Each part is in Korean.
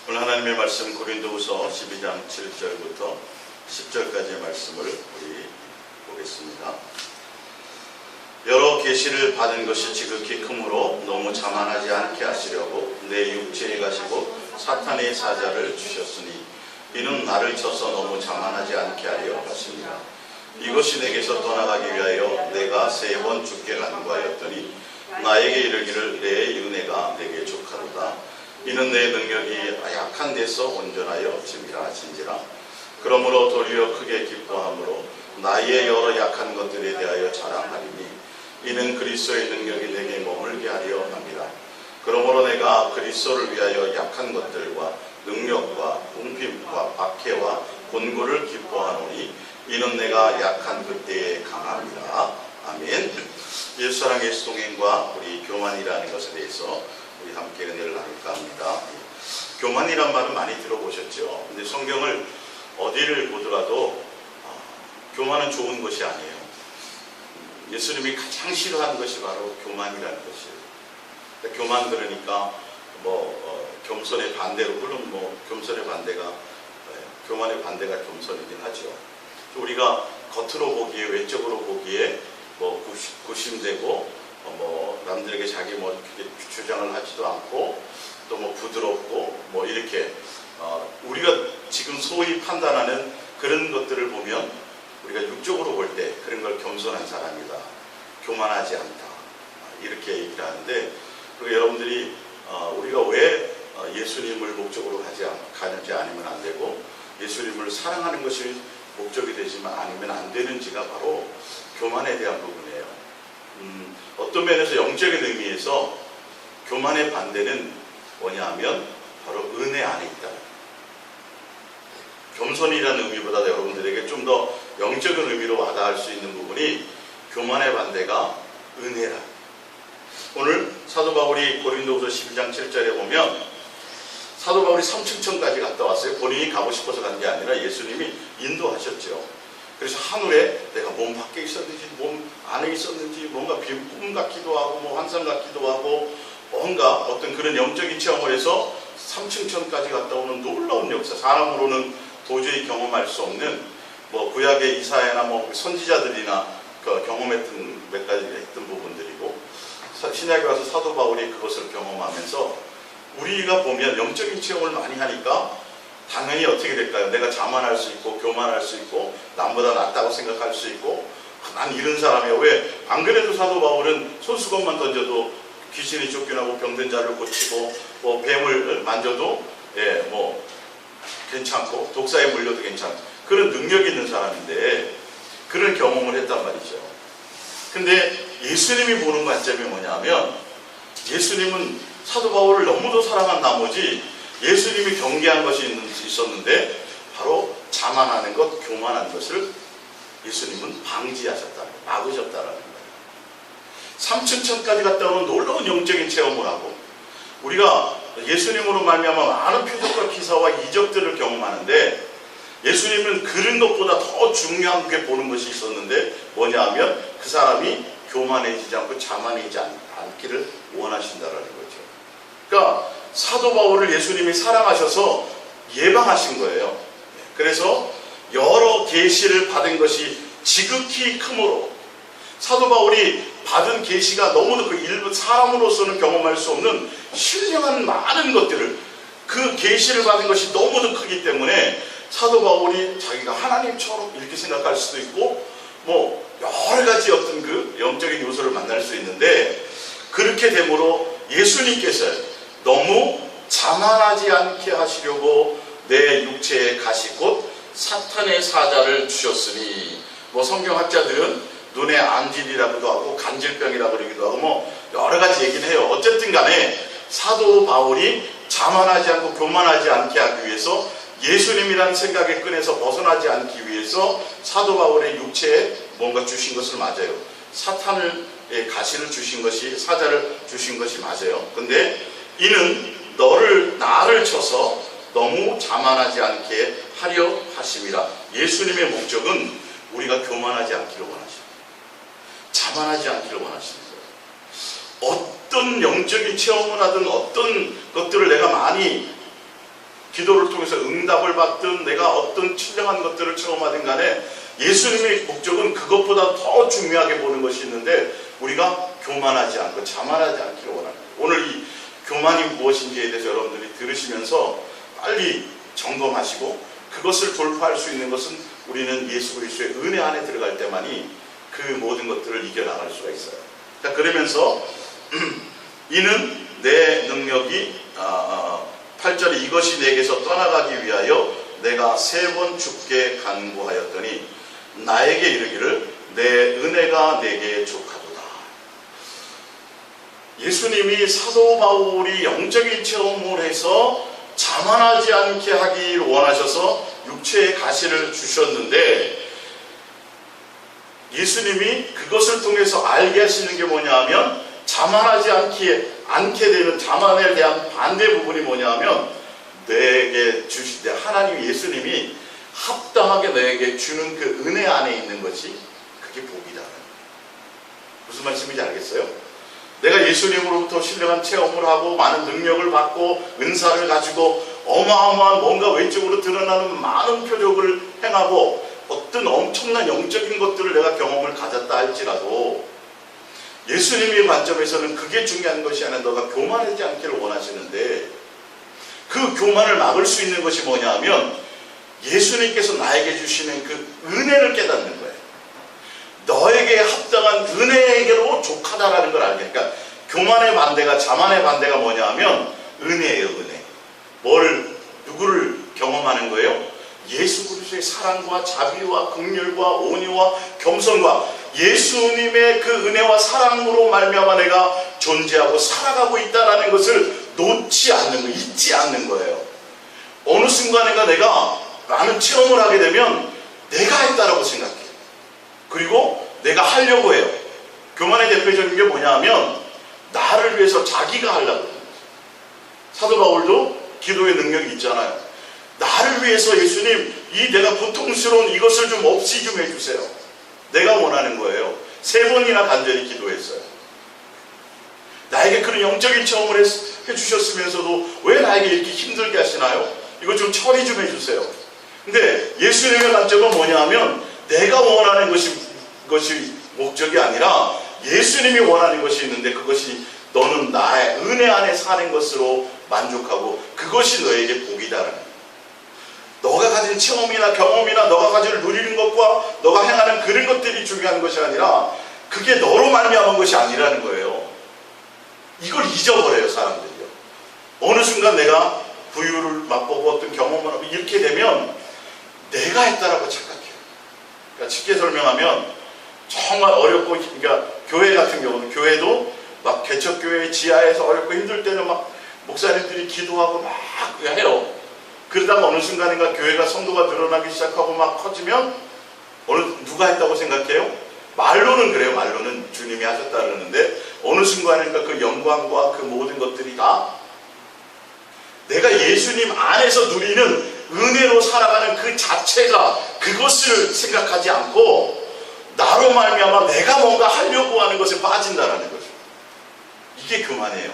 오늘 하나님의 말씀 고린도후서 12장 7절부터 10절까지의 말씀을 우리 보겠습니다. 여러 계시를 받은 것이 지극히 크므로 너무 자만하지 않게 하시려고 내 육체에 가시고 사탄의 사자를 주셨으니 이는 나를 쳐서 너무 자만하지 않게 하려 하십니다. 이것이 내게서 떠나가기 위하여 내가 3번 죽게 간구하였더니 나에게 이르기를 내 은혜가 내게 족하도다. 이는 내 능력이 약한 데서 온전하여 진지라. 그러므로 도리어 크게 기뻐함으로 나의 여러 약한 것들에 대하여 자랑하리니 이는 그리스도의 능력이 내게 머물게 하려 합니다. 그러므로 내가 그리스도를 위하여 약한 것들과 능력과 궁핍과 박해와 곤고를 기뻐하노니 이는 내가 약한 그때에 강합니다. 아멘. 예수사랑 예수 동행과 우리 교만이라는 것에 대해서 우리 함께 은혜를 나눌까 합니다. 교만이란 말은 많이 들어보셨죠? 근데 성경을 어디를 보더라도 교만은 좋은 것이 아니에요. 예수님이 가장 싫어하는 것이 바로 교만이라는 것이에요. 교만 들으니까 겸손의 반대로, 물론 겸손의 반대가 교만의 반대가 겸손이긴 하죠. 우리가 겉으로 보기에, 외적으로 보기에 구심되고 남들에게 자기 주장을 하지도 않고 또 부드럽고 이렇게 우리가 지금 소위 판단하는 그런 것들을 보면 우리가 육적으로 볼 때 그런 걸 겸손한 사람이다, 교만하지 않다, 이렇게 얘기를 하는데, 그리고 여러분들이 우리가 왜 예수님을 목적으로 가는지 아니면 안 되고 예수님을 사랑하는 것이 목적이 되지만 아니면 안 되는지가 바로 교만에 대한 부분이에요. 어떤 면에서 영적인 의미에서 교만의 반대는 뭐냐 하면 바로 은혜 안에 있다. 겸손이라는 의미보다 여러분들에게 좀 더 영적인 의미로 와닿을 수 있는 부분이 교만의 반대가 은혜라. 오늘 사도 바울이 고린도후서 12장 7절에 보면 사도 바울이 삼층천까지 갔다 왔어요. 본인이 가고 싶어서 간 게 아니라 예수님이 인도하셨죠. 그래서 하늘에 내가 몸 밖에 있었는지 몸 안에 있었는지 뭔가 꿈 같기도 하고 환상 같기도 하고 뭔가 어떤 그런 영적인 체험을 해서 삼층천까지 갔다 오는 놀라운 역사, 사람으로는 도저히 경험할 수 없는 구약의 이사야나 선지자들이나 경험했던 몇 가지 했던 부분들이고, 신약에 와서 사도 바울이 그것을 경험하면서 우리가 보면 영적인 체험을 많이 하니까 당연히 어떻게 될까요? 내가 자만할 수 있고 교만할 수 있고 남보다 낫다고 생각할 수 있고 난 이런 사람이야. 왜? 안 그래도 사도 바울은 손수건만 던져도 귀신이 쫓겨나고 병든 자를 고치고 뱀을 만져도 괜찮고 독사에 물려도 괜찮고 그런 능력이 있는 사람인데 그런 경험을 했단 말이죠. 근데 예수님이 보는 관점이 뭐냐면 예수님은 사도 바울을 너무도 사랑한 나머지 예수님이 경계한 것이 있었는데 바로 자만하는 것, 교만한 것을 예수님은 방지하셨다는 거예요. 막으셨다는 거예요. 삼층천까지 갔다 오는 놀라운 영적인 체험을 하고 우리가 예수님으로 말미암아 많은 표적과 기사와 이적들을 경험하는데 예수님은 그런 것보다 더 중요하게 보는 것이 있었는데 뭐냐 하면 그 사람이 교만해지지 않고 자만해지지 않기를 원하신다는 거죠. 그러니까 사도 바울을 예수님이 사랑하셔서 예방하신 거예요. 그래서 여러 계시를 받은 것이 지극히 크므로 사도 바울이 받은 계시가 너무도 그 일부 사람으로서는 경험할 수 없는 신령한 많은 것들을 그 계시를 받은 것이 너무도 크기 때문에 사도 바울이 자기가 하나님처럼 이렇게 생각할 수도 있고 여러 가지 어떤 그 영적인 요소를 만날 수 있는데 그렇게 되므로 예수님께서 너무 자만하지 않게 하시려고 내 육체에 가시곧 사탄의 사자를 주셨으니 성경학자들은 눈에 안질이라고도 하고 간질병이라고 그러기도 하고 여러 가지 얘기는 해요. 어쨌든 간에 사도 바울이 자만하지 않고 교만하지 않게 하기 위해서 예수님이라는 생각의 끈에서 벗어나지 않기 위해서 사도 바울의 육체에 뭔가 주신 것을 맞아요. 사탄의 가시를 주신 것이, 사자를 주신 것이 맞아요. 근데 이는 나를 쳐서 너무 자만하지 않게 하려 하심이라. 예수님의 목적은 우리가 교만하지 않기를 원하십니다. 자만하지 않기를 원하십니다. 어떤 영적인 체험을 하든 어떤 것들을 내가 많이 기도를 통해서 응답을 받든 내가 어떤 신령한 것들을 체험하든 간에 예수님의 목적은 그것보다 더 중요하게 보는 것이 있는데 우리가 교만하지 않고 자만하지 않기를 원합니다. 오늘 이 교만이 무엇인지에 대해서 여러분들이 들으시면서 빨리 점검하시고 그것을 돌파할 수 있는 것은 우리는 예수 그리스도의 은혜 안에 들어갈 때만이 그 모든 것들을 이겨나갈 수가 있어요. 자, 그러면서 이는 내 능력이 8절에 이것이 내게서 떠나가기 위하여 내가 3번 주께 간구하였더니 나에게 이르기를 내 은혜가 내게 족하도다. 예수님이 사도 바울이 영적인 체험을 해서 자만하지 않게 하기를 원하셔서 육체의 가시를 주셨는데 예수님이 그것을 통해서 알게 하시는 게 뭐냐 하면 자만하지 않게 되는 자만에 대한 반대 부분이 뭐냐 하면 내게 주실 때 하나님 예수님이 합당하게 너에게 주는 그 은혜 안에 있는 것이 그게 복이다. 무슨 말씀인지 알겠어요? 내가 예수님으로부터 신령한 체험을 하고 많은 능력을 받고 은사를 가지고 어마어마한 뭔가 외적으로 드러나는 많은 표적을 행하고 어떤 엄청난 영적인 것들을 내가 경험을 가졌다 할지라도 예수님의 관점에서는 그게 중요한 것이 아니라 너가 교만하지 않기를 원하시는데 그 교만을 막을 수 있는 것이 뭐냐 하면 예수님께서 나에게 주시는 그 은혜를 깨닫는 거예요. 너에게 합당한 은혜에게로 족하다라는 걸 알게. 그러니까 교만의 반대가 자만의 반대가 뭐냐 하면 은혜예요. 은혜. 누구를 경험하는 거예요? 예수 그리스도의 사랑과 자비와 긍휼과 온유와 겸손과 예수님의 그 은혜와 사랑으로 말미암아 내가 존재하고 살아가고 있다는 것을 놓지 않는 거예요. 잊지 않는 거예요. 어느 순간에 내가 많은 체험을 하게 되면 내가 했다라고 생각해요. 그리고 내가 하려고 해요. 교만의 대표적인 게 뭐냐 하면 나를 위해서 자기가 하려고 해요. 사도 바울도 기도의 능력이 있잖아요. 나를 위해서 예수님 이 내가 고통스러운 이것을 좀 없이 좀 해주세요. 내가 원하는 거예요. 3번이나 간절히 기도했어요. 나에게 그런 영적인 체험을 해주셨으면서도 왜 나에게 이렇게 힘들게 하시나요? 이거 좀 처리 좀 해주세요. 근데 예수님의 관점은 뭐냐 하면 내가 원하는 것이 목적이 아니라 예수님이 원하는 것이 있는데 그것이 너는 나의 은혜 안에 사는 것으로 만족하고 그것이 너에게 복이다라는 거예요. 너가 가진 체험이나 경험이나 너가 가지고 누리는 것과 너가 행하는 그런 것들이 중요한 것이 아니라 그게 너로 말미암은 것이 아니라는 거예요. 이걸 잊어버려요 사람들이요. 어느 순간 내가 부유를 맛보고 어떤 경험을 하고 이렇게 되면 내가 했다라고 착각해요. 그러니까 쉽게 설명하면 정말 어렵고 그러니까 교회 같은 경우는 교회도 막 개척교회 지하에서 어렵고 힘들 때는 막 목사님들이 기도하고 막 해요. 그러다가 어느 순간인가 교회가 성도가 늘어나기 시작하고 막 커지면 누가 했다고 생각해요? 말로는 그래요. 말로는 주님이 하셨다 그러는데 어느 순간인가 그 영광과 그 모든 것들이 다 내가 예수님 안에서 누리는 은혜로 살아가는 그 자체가 그것을 생각하지 않고 나로 말미암아 내가 뭔가 하려고 하는 것에 빠진다라는 거죠. 이게 교만이에요.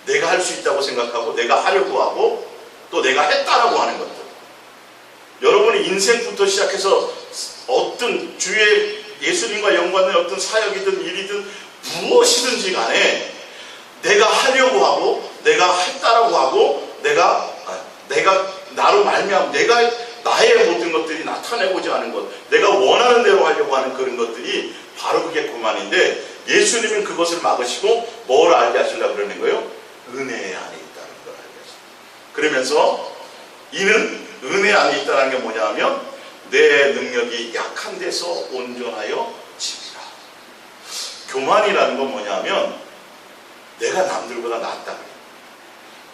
내가 할 수 있다고 생각하고 내가 하려고 하고 또 내가 했다라고 하는 것들. 여러분이 인생부터 시작해서 어떤 주의 예수님과 연관된 어떤 사역이든 일이든 무엇이든지 간에 내가 하려고 하고 내가 했다라고 하고 내가 나로 말미암아 내가 나의 모든 것들이 나타내고자 하는 것 내가 원하는 대로 하려고 하는 그런 것들이 바로 그게 교만인데 예수님은 그것을 막으시고 뭘 알게 하시려고 그러는 거예요? 은혜 안에 있다는 걸 알게 하십니다. 그러면서 이는 은혜 안에 있다는 게 뭐냐 하면 내 능력이 약한 데서 온전하여 지니라. 교만이라는 건 뭐냐 하면 내가 남들보다 낫다.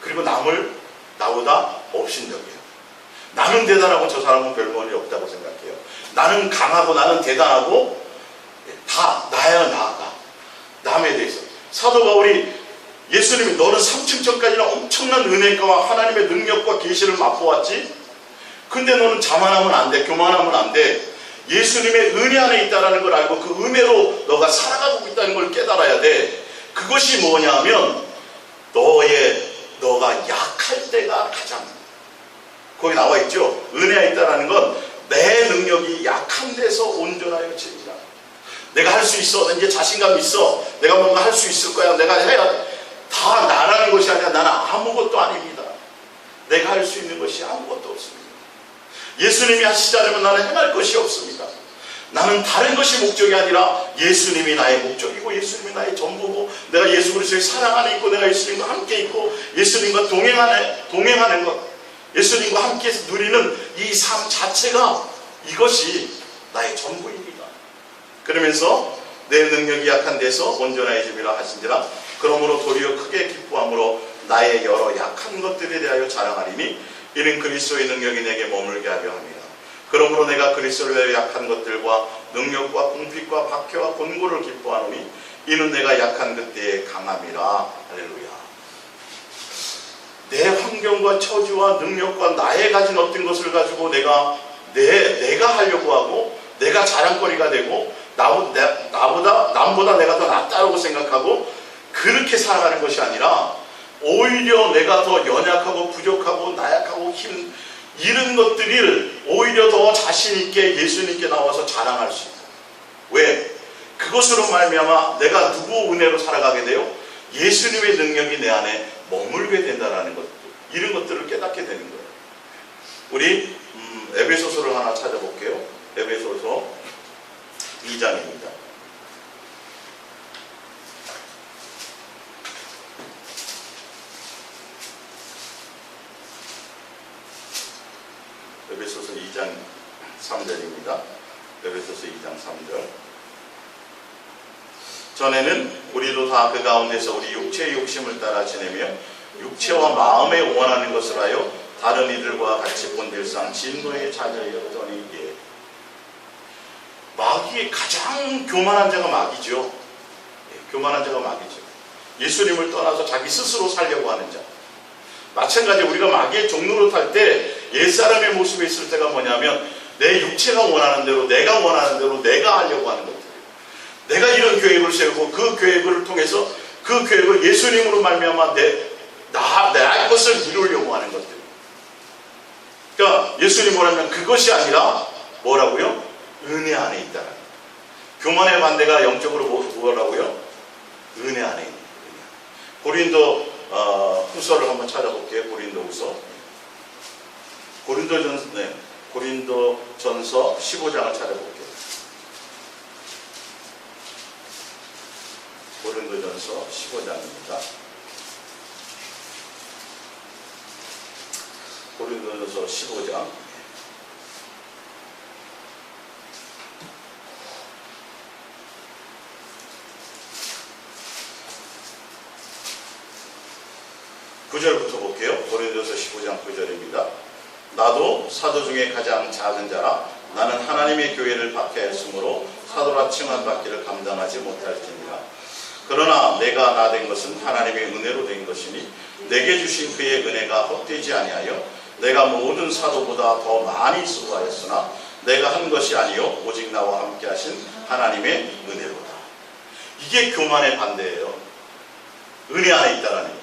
그리고 남을 나보다 업신여겨요. 나는 대단하고 저 사람은 별볼이 없다고 생각해요. 나는 강하고 나는 대단하고 다 나야 나가. 남에 대해서. 사도 바울이 예수님이 너는 3층전까지는 엄청난 은혜와 하나님의 능력과 계시를 맛보았지. 근데 너는 자만하면 안 돼. 교만하면 안 돼. 예수님의 은혜 안에 있다는 걸 알고 그 은혜로 너가 살아가고 있다는 걸 깨달아야 돼. 그것이 뭐냐면 너가 약할 때가 가장 거기 나와 있죠. 은혜가 있다라는 건 내 능력이 약한 데서 온전하여 지니라. 내가 할 수 있어. 이제 자신감 있어. 내가 뭔가 할 수 있을 거야. 내가 해야 다 나라는 것이 아니라 나는 아무것도 아닙니다. 내가 할 수 있는 것이 아무것도 없습니다. 예수님이 하시자면 나는 행할 것이 없습니다. 나는 다른 것이 목적이 아니라 예수님이 나의 목적이고 예수님이 나의 전부고 내가 예수 그리스도의 사랑 안에 있고 내가 예수님과 함께 있고 예수님과 동행하는 것, 예수님과 함께 누리는 이 삶 자체가 이것이 나의 전부입니다. 그러면서 내 능력이 약한 데서 온전해짐이라 하신지라. 그러므로 도리어 크게 기뻐함으로 나의 여러 약한 것들에 대하여 자랑하리니 이는 그리스도의 능력이 내게 머물게 하려 합니다. 그러므로 내가 그리스도를 위하여 약한 것들과 능력과 궁핍과 박해와 곤고를 기뻐하노니 이는 내가 약한 그때에 강함이라. 할렐루야. 내 환경과 처지와 능력과 나의 가진 어떤 것을 가지고 내가 하려고 하고 내가 자랑거리가 되고 남보다 내가 더 낫다고 생각하고 그렇게 살아가는 것이 아니라 오히려 내가 더 연약하고 부족하고 나약하고 이런 것들을 오히려 더 자신있게 예수님께 나와서 자랑할 수 있다. 왜? 그것으로 말미암아 내가 누구 은혜로 살아가게 돼요? 예수님의 능력이 내 안에 머물게 된다는 것, 이런 것들을 깨닫게 되는 거예요. 우리 에베소서를 하나 찾아볼게요. 에베소서 2장입니다. 에베소서 2장 3절입니다. 에베소서 2장 3절. 전에는 우리도 다 그 가운데서 우리 육체의 욕심을 따라 지내며 육체와 마음에 원하는 것을 하여 다른 이들과 같이 본질상 진노의 자녀였더니 마귀의 가장 교만한 자가 마귀죠. 교만한 자가 마귀죠. 예수님을 떠나서 자기 스스로 살려고 하는 자. 마찬가지 우리가 마귀의 종로를 탈 때 옛사람의 모습에 있을 때가 뭐냐면 내 육체가 원하는 대로 내가 원하는 대로 내가 하려고 하는 것들. 내가 이런 계획을 세우고 그 계획을 통해서 그 계획을 예수님으로 말미암아 내 것을 이루려고 하는 것들. 그러니까 예수님으로 하면 그것이 아니라 뭐라고요? 은혜 안에 있다. 교만의 반대가 영적으로 뭐라고요? 은혜 안에 있는. 고린도 후서를 한번 찾아볼게요. 고린도 후서. 고린도전서 15장을 찾아볼게요. 고린도전서 15장입니다. 고린도전서 15장. (9절부터) 볼게요. 고린도전서 15장 9절입니다. 나도 사도 중에 가장 작은 자라 나는 하나님의 교회를 박해하였으므로 사도라 칭함 받기를 감당하지 못할지니라. 그러나 내가 나 된 것은 하나님의 은혜로 된 것이니 내게 주신 그의 은혜가 헛되지 아니하여 내가 모든 사도보다 더 많이 수고하였으나 내가 한 것이 아니요 오직 나와 함께 하신 하나님의 은혜로다. 이게 교만의 반대예요. 은혜 안에 있다라는 거예요.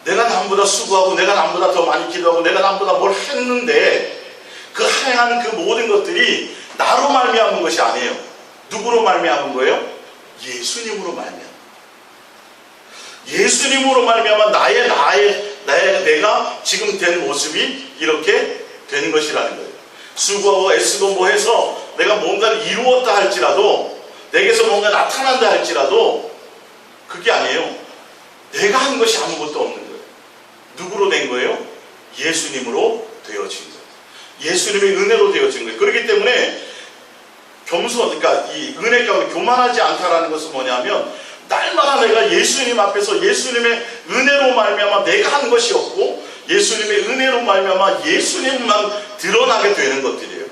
내가 남보다 수고하고 내가 남보다 더 많이 기도하고 내가 남보다 뭘 했는데 그 행한 그 모든 것들이 나로 말미암은 것이 아니에요. 누구로 말미암은 거예요? 예수님으로 말미암아. 예수님으로 말미암아 내가 지금 된 모습이 이렇게 된 것이라는 거예요. 수고하고 애쓰고 뭐 해서 내가 뭔가를 이루었다 할지라도 내게서 뭔가 나타난다 할지라도 그게 아니에요. 내가 한 것이 아무것도 없는 거예요. 누구로 된 거예요? 예수님으로 되어진 거예요. 예수님의 은혜로 되어진 거예요. 그렇기 때문에 그러니까 이 은혜 가운데 교만하지 않다라는 것은 뭐냐면 날마다 내가 예수님 앞에서 예수님의 은혜로 말미암아 내가 한 것이 없고 예수님의 은혜로 말미암아 예수님만 드러나게 되는 것들이에요.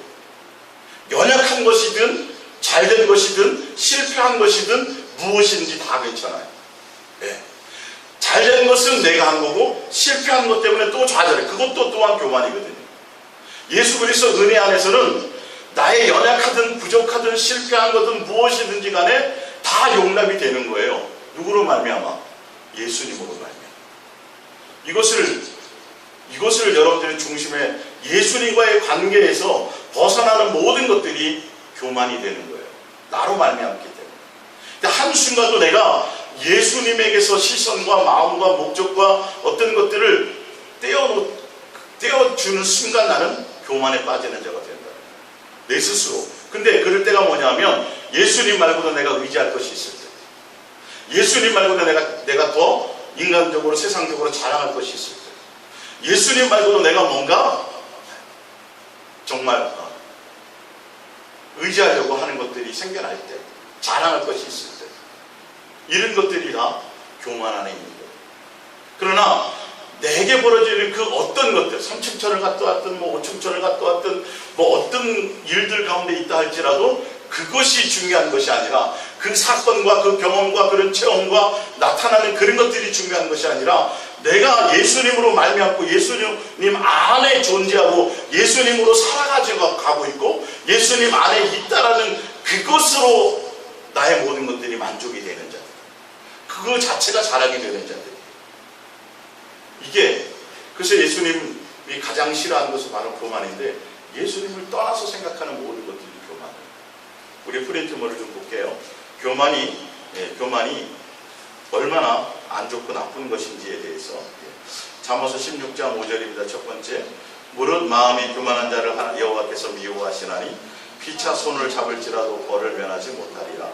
연약한 것이든 잘된 것이든 실패한 것이든 무엇인지 다 괜찮아요. 네. 잘된 것은 내가 한 거고 실패한 것 때문에 또 좌절해. 그것도 또한 교만이거든요. 예수 그리스도 은혜 안에서는 나의 연약하든 부족하든 실패한 것든 무엇이든지 간에 다 용납이 되는 거예요. 누구로 말미암아? 예수님으로 말미암아. 이것을 여러분들의 중심에 예수님과의 관계에서 벗어나는 모든 것들이 교만이 되는 거예요. 나로 말미암기 때문에. 한순간도 내가 예수님에게서 시선과 마음과 목적과 어떤 것들을 떼어주는 순간 나는 교만에 빠지는 자가 된다. 내 스스로. 근데 그럴 때가 뭐냐면 예수님 말고도 내가 의지할 것이 있을 때, 예수님 말고도 내가 더 인간적으로 세상적으로 자랑할 것이 있을 때, 예수님 말고도 내가 뭔가 정말 의지하려고 하는 것들이 생겨날 때, 자랑할 것이 있을 때, 이런 것들이 다 교만 안에 있는 거예요. 그러나 내게 벌어지는 그 어떤 것들, 3층천을 갔다 왔든 5층천을 갔다 왔든 어떤 일들 가운데 있다 할지라도 그것이 중요한 것이 아니라 그 사건과 그 경험과 그런 체험과 나타나는 그런 것들이 중요한 것이 아니라 내가 예수님으로 말미암고 예수님 안에 존재하고 예수님으로 살아가지고 가고 있고 예수님 안에 있다라는 그것으로 나의 모든 것들이 만족이 되는 자들, 그거 자체가 자랑이 되는 자들. 이게 그래서 예수님이 가장 싫어하는 것은 바로 교만인데, 예수님을 떠나서 생각하는 모든 것들이 교만이에요. 우리 프린트물을 좀 볼게요. 교만이 얼마나 안 좋고 나쁜 것인지에 대해서. 잠언서 16장 5절입니다. 첫 번째, 무릇 마음이 교만한 자를 여호와께서 미워하시나니 피차 손을 잡을지라도 벌을 면하지 못하리라.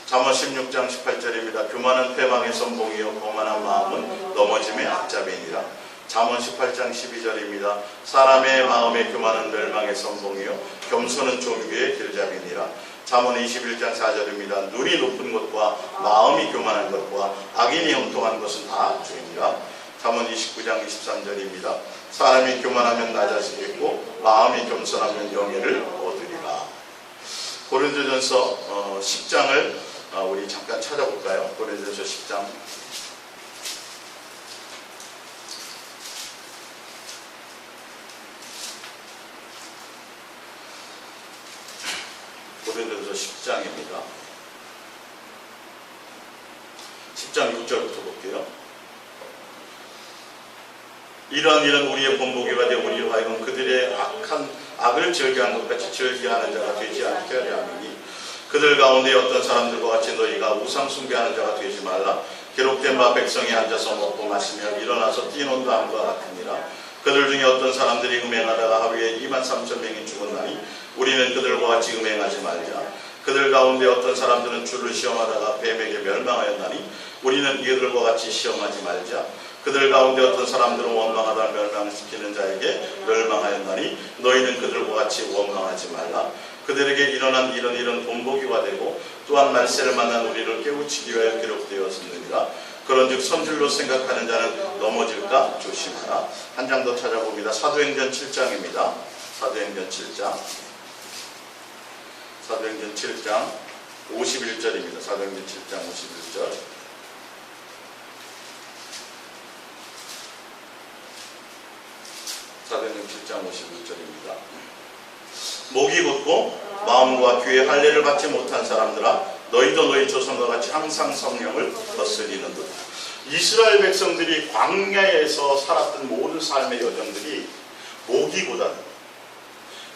잠언 16장 18절입니다. 교만은 패망의 선봉이요 거만한 마음은 넘어짐의 앞잡이니라. 잠언 18장 12절입니다. 사람의 마음에 교만은 멸망의 선봉이요 겸손은 존귀의 길잡이니라. 잠언 21장 4절입니다. 눈이 높은 것과 마음이 교만한 것과 악인이 형통한 것은 다 죄니라. 잠언 29장 23절입니다. 사람이 교만하면 낮아지겠고 마음이 겸손하면 영예를 얻으리라. 고린도전서 10장을 우리 잠깐 찾아볼까요? 고린도전서 10장. 고린도전서 10장입니다. 10장 6절부터 볼게요. 이런 우리의 본보기가 되어 우리로 하여금 그들의 악을 즐겨한 것 같이 즐겨하는 자가 되지 않게 하려 함이니 그들 가운데 어떤 사람들과 같이 너희가 우상 숭배하는 자가 되지 말라. 기록된 바 백성이 앉아서 먹고 마시며 일어나서 뛰노는 함과 같으니라. 그들 중에 어떤 사람들이 음행하다가 하루에 23,000명이 죽었나니 우리는 그들과 같이 음행하지 말자. 그들 가운데 어떤 사람들은 주를 시험하다가 뱀에게 멸망하였나니 우리는 이들과 같이 시험하지 말자. 그들 가운데 어떤 사람들은 원망하다 멸망시키는 자에게 멸망하였나니 너희는 그들과 같이 원망하지 말라. 그들에게 일어난 이런 일은 본보기가 되고 또한 말세를 만난 우리를 깨우치기 위하여 기록되었느니라. 그런즉 선줄로 생각하는 자는 넘어질까 조심하라. 한 장 더 찾아봅니다. 사도행전 7장입니다. 사도행전 7장 51절입니다. 사도행전 7장 51절. 사도행전 7장 51절입니다. 목이 곧고 마음과 귀에 할례를 받지 못한 사람들아 너희도 너희 조상과 같이 항상 성령을 거스리는도다. 이스라엘 백성들이 광야에서 살았던 모든 삶의 여정들이 목이 곧다.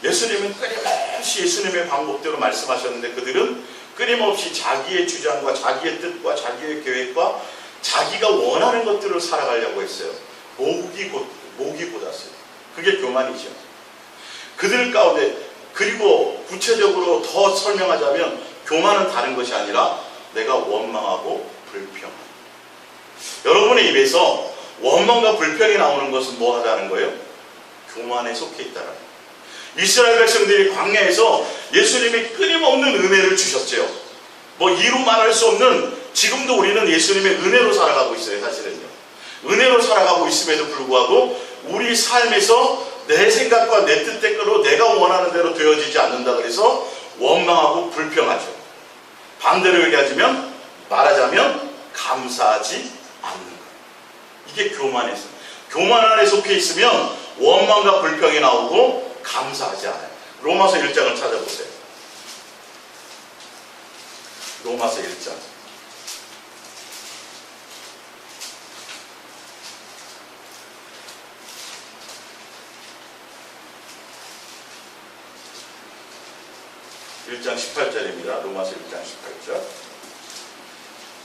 예수님은 끊임없이 예수님의 방법대로 말씀하셨는데 그들은 끊임없이 자기의 주장과 자기의 뜻과 자기의 계획과 자기가 원하는 것들을 살아가려고 했어요. 목이 곧았어요. 그게 교만이죠. 그들 가운데, 그리고 구체적으로 더 설명하자면 교만은 다른 것이 아니라 내가 원망하고 불평. 여러분의 입에서 원망과 불평이 나오는 것은 뭐 하다는 거예요? 교만에 속해 있다는 거예요. 이스라엘 백성들이 광야에서 예수님이 끊임없는 은혜를 주셨어요. 이루 말할 수 없는, 지금도 우리는 예수님의 은혜로 살아가고 있어요. 사실은요. 은혜로 살아가고 있음에도 불구하고 우리 삶에서 내 생각과 내 뜻대로 내가 원하는 대로 되어지지 않는다 그래서 원망하고 불평하죠. 반대로 말하자면 감사하지 않는 거예요. 이게 교만에서. 교만 안에 속해 있으면 원망과 불평이 나오고 감사하지 않아요. 로마서 1장을 찾아보세요. 로마서 1장. 1장 18절입니다. 로마서 1장 18절.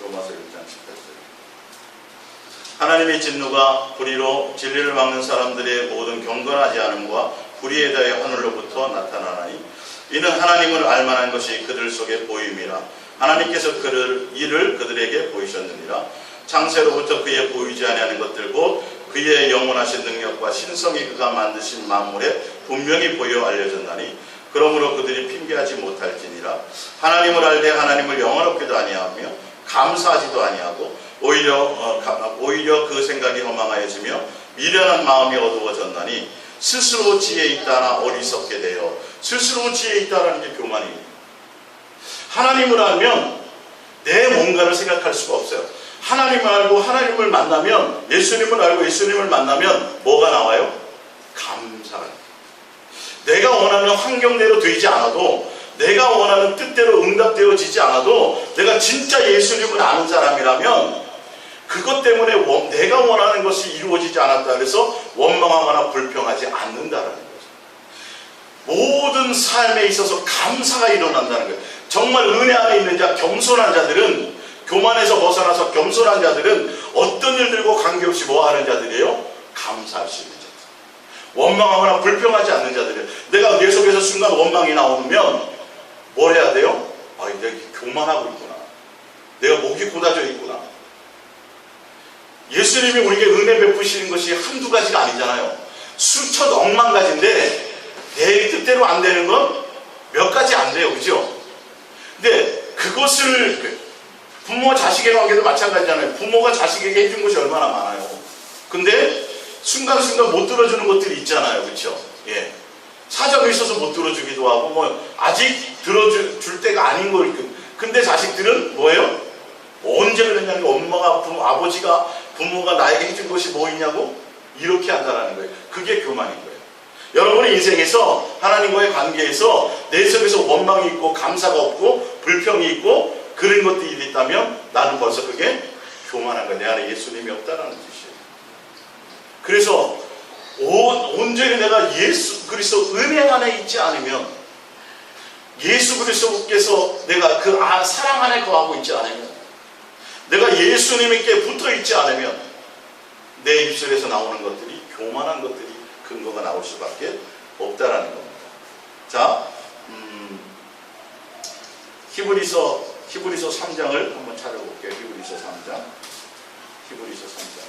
로마서 1장 18절. 하나님의 진노가 불의로 진리를 막는 사람들의 모든 경건하지 않음과 불의에 대해 하늘로부터 나타나나니 이는 하나님을 알만한 것이 그들 속에 보임이라. 하나님께서 이를 그들에게 보이셨느니라. 창세로부터 그의 보이지 아니하는 것들 곧 그의 영원하신 능력과 신성이 그가 만드신 만물에 분명히 보여 알려졌나니 그러므로 그들이 핑계하지 못할지니라. 하나님을 알되 하나님을 영원롭게도 아니하며 감사하지도 아니하고 오히려 그 생각이 허망하여지며 미련한 마음이 어두워졌나니 스스로 지혜 있다나 어리석게 되어. 스스로 지혜 있다라는 게 교만입니다. 하나님을 알면 내 뭔가를 생각할 수가 없어요. 하나님을 알고 하나님을 만나면, 예수님을 알고 예수님을 만나면 뭐가 나와요? 감사가. 내가 원하는 환경대로 되지 않아도, 내가 원하는 뜻대로 응답되어지지 않아도 내가 진짜 예수님을 아는 사람이라면 그것 때문에 내가 원하는 것이 이루어지지 않았다 그래서 원망하거나 불평하지 않는다라는 거죠. 모든 삶에 있어서 감사가 일어난다는 거예요. 정말 은혜 안에 있는 자, 겸손한 자들은, 교만에서 벗어나서 겸손한 자들은 어떤 일들과 관계없이 뭐 하는 자들이에요? 감사할 수 있는 자들. 원망하거나 불평하지 않는 자들이에요. 내가 내 속에서 순간 원망이 나오면 뭘 해야 돼요? 아, 내가 교만하고 있구나. 내가 목이 곧아져 있구나. 예수님이 우리에게 은혜 베푸시는 것이 한두 가지가 아니잖아요. 수천 억만 가지인데 내 뜻대로 안 되는 건 몇 가지 안 돼요. 그죠? 근데 그것을 부모와 자식의 관계도 마찬가지잖아요. 부모가 자식에게 해준 것이 얼마나 많아요. 근데 순간순간 못 들어주는 것들이 있잖아요. 그렇죠? 예. 사정이 있어서 못 들어주기도 하고 뭐 아직 들어줄 때가 아닌 걸. 근데 자식들은 뭐예요? 언제 그랬냐면 엄마가 아버지가 부모가 나에게 해준 것이 뭐 있냐고 이렇게 한다는 거예요. 그게 교만인 거예요. 여러분의 인생에서 하나님과의 관계에서 내 속에서 원망이 있고 감사가 없고 불평이 있고 그런 것들이 있다면 나는 벌써 그게 교만한 거예요. 내 안에 예수님이 없다는 뜻이에요. 그래서 온전히 내가 예수 그리스도 은혜 안에 있지 않으면, 예수 그리스도께서 내가 그 사랑 안에 거하고 있지 않으면, 내가 예수님께 붙어 있지 않으면 내 입술에서 나오는 것들이 교만한 것들이 근거가 나올 수밖에 없다라는 겁니다. 자, 히브리서 3장을 한번 찾아볼게요. 히브리서 3장. 히브리서 3장.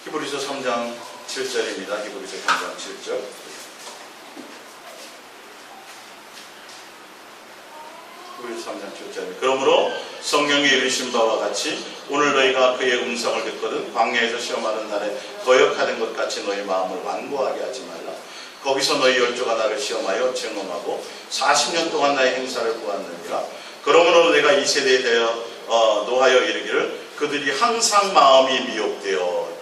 히브리서 3장 7절입니다. 히브리서 3장 7절. 히브리서 3장 7절. 그러므로 성령이 이르신 바와 같이 오늘 너희가 그의 음성을 듣거든 광야에서 시험하는 날에 거역하는 것 같이 너희 마음을 완고하게 하지 말라. 거기서 너희 열조가 나를 시험하여 증언하고 40년 동안 나의 행사를 보았느니라. 그러므로 내가 이 세대에 대하여 노하여 이르기를 그들이 항상 마음이 미혹되어.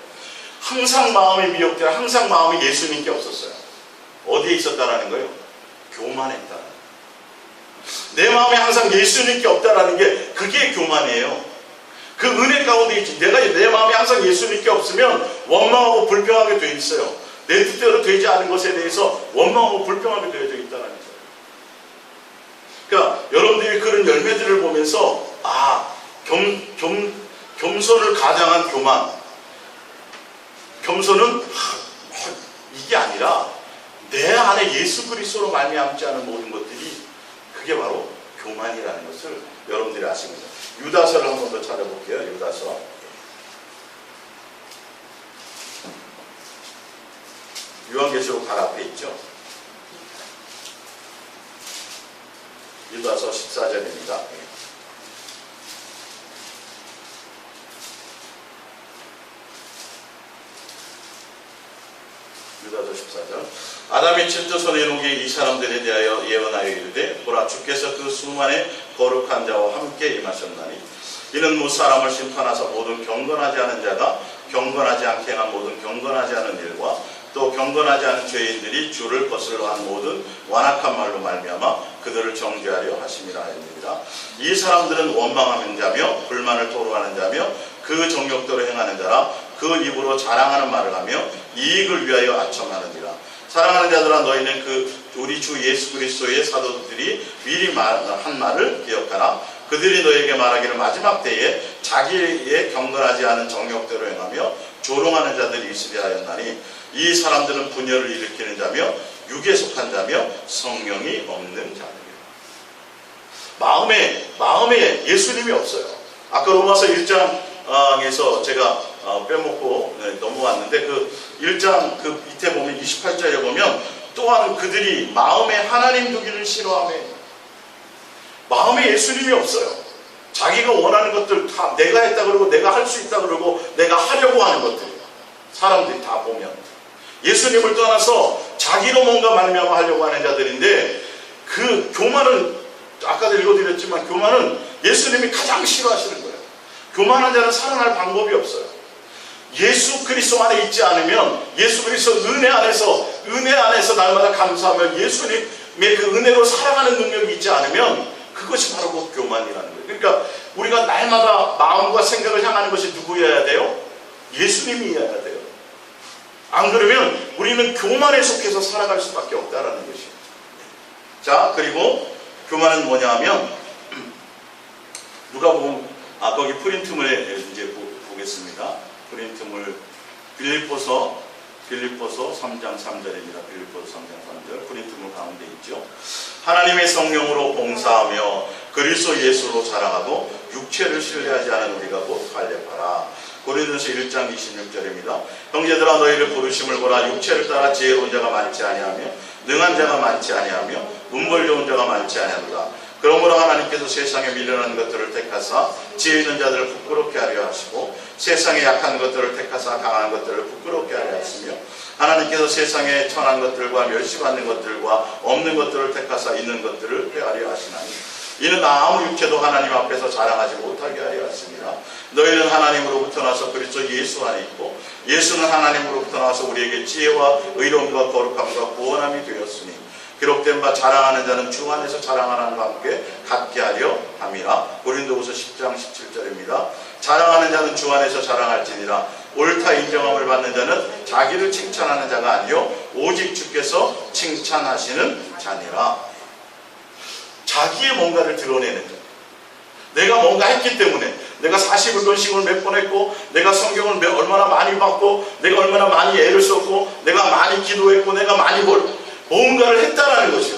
항상 마음이 미혹되어. 항상 마음이 예수님께 없었어요. 어디에 있었다라는 거예요? 교만했다. 내 마음이 항상 예수님께 없다라는 게 그게 교만이에요. 그 은혜 가운데 있지. 내 마음이 항상 예수님께 없으면 원망하고 불평하게 돼 있어요. 내 뜻대로 되지 않은 것에 대해서 원망하고 불평하게 되어 있다는 거예요. 그러니까 여러분들이 그런 열매들을 보면서 겸손을 가장한 교만. 겸손은 이게 아니라 내 안에 예수 그리스도로 말미암지 않은 모든 것들이 그게 바로 교만이라는 것을 여러분들이 아십니다. 유다서를 한 번 더 찾아볼게요. 유다서. 요한계시록 바로 앞에 있죠. 유다서 14절입니다. 유다서 14절. 아담이 질투손 에녹이 이 사람들에 대하여 예언하여 이르되 보라 주께서 그 수만의 거룩한 자와 함께 임하셨나니 이는 무 사람을 심판하사 모든 경건하지 않은 자가 경건하지 않게 한 모든 경건하지 않은 일과 또 경건하지 않은 죄인들이 주를 거슬러 한 모든 완악한 말로 말미암아 그들을 정죄하려 하심이라 하였느니라. 이 사람들은 원망하는 자며 불만을 토로하는 자며 그 정욕대로 행하는 자라 그 입으로 자랑하는 말을 하며 이익을 위하여 아첨하느니라. 사랑하는 자들아, 너희는 우리 주 예수 그리스도의 사도들이 미리 한 말을 기억하라. 그들이 너에게 말하기를 마지막 때에 자기의 경건하지 않은 정욕대로 행하며 조롱하는 자들이 있으리라 하였나니 이 사람들은 분열을 일으키는 자며 육에 속한 자며 성령이 없는 자들이라. 마음에 예수님이 없어요. 아까 로마서 1장에서 제가 빼먹고 넘어왔는데 그 1장 그 밑에 보면 28절에 보면 또한 그들이 마음에 하나님 두기를 싫어하며 마음에 예수님이 없어요. 자기가 원하는 것들 다 내가 했다 그러고 내가 할 수 있다 그러고 내가 하려고 하는 것들이에요. 사람들이 다 보면 예수님을 떠나서 자기로 뭔가 말미암아 하려고 하는 자들인데 그 교만은 아까도 읽어드렸지만 교만은 예수님이 가장 싫어하시는 거예요. 교만한 자는 살아날 방법이 없어요. 예수 그리스도 안에 있지 않으면 예수 그리스도 은혜 안에서 날마다 감사하며 예수님의 그 은혜로 살아가는 능력이 있지 않으면 그것이 바로 그 교만이라는 거예요. 그러니까 우리가 날마다 마음과 생각을 향하는 것이 누구여야 돼요? 예수님이어야 돼요. 안 그러면 우리는 교만에 속해서 살아갈 수밖에 없다라는 것이에요. 자, 그리고 교만은 뭐냐 하면 누가 보면 거기 프린트물에 이제 보겠습니다. 프린트물 빌립보서 3장 3절입니다. 빌립보서 3장 3절 프린트물 가운데 있죠. 하나님의 성령으로 봉사하며 그리스도 예수로 자랑하고 육체를 신뢰하지 않은 우리가 곧 갈렙하라. 고린도서 1장 26절입니다. 형제들아, 너희를 부르심을 보라. 육체를 따라 지혜로운 자가 많지 아니하며 능한 자가 많지 아니하며 문벌 좋은 자가 많지 아니하노라. 그러므로 하나님께서 세상에 미련한 것들을 택하사 지혜 있는 자들을 부끄럽게 하려 하시고 세상에 약한 것들을 택하사 강한 것들을 부끄럽게 하려 하시며 하나님께서 세상에 천한 것들과 멸시받는 것들과 없는 것들을 택하사 있는 것들을 폐하려 하시나니 이는 아무 육체도 하나님 앞에서 자랑하지 못하게 하려 하십니다. 너희는 하나님으로부터 나서 그리스도 예수 안에 있고 예수는 하나님으로부터 나서 우리에게 지혜와 의로움과 거룩함과 구원함이 되었으니 기록된 바 자랑하는 자는 주 안에서 자랑하는 바 함께 갖게 하려 함이라. 고린도후서 10장 17절입니다. 자랑하는 자는 주 안에서 자랑할지니라. 옳다 인정함을 받는 자는 자기를 칭찬하는 자가 아니요 오직 주께서 칭찬하시는 자니라. 자기의 뭔가를 드러내는 것. 내가 뭔가 했기 때문에 내가 40일권씩을 몇 번 했고 내가 성경을 얼마나 많이 받고 내가 얼마나 많이 애를 썼고 내가 많이 기도했고 내가 많이 뭔가를 했다라는 것이요.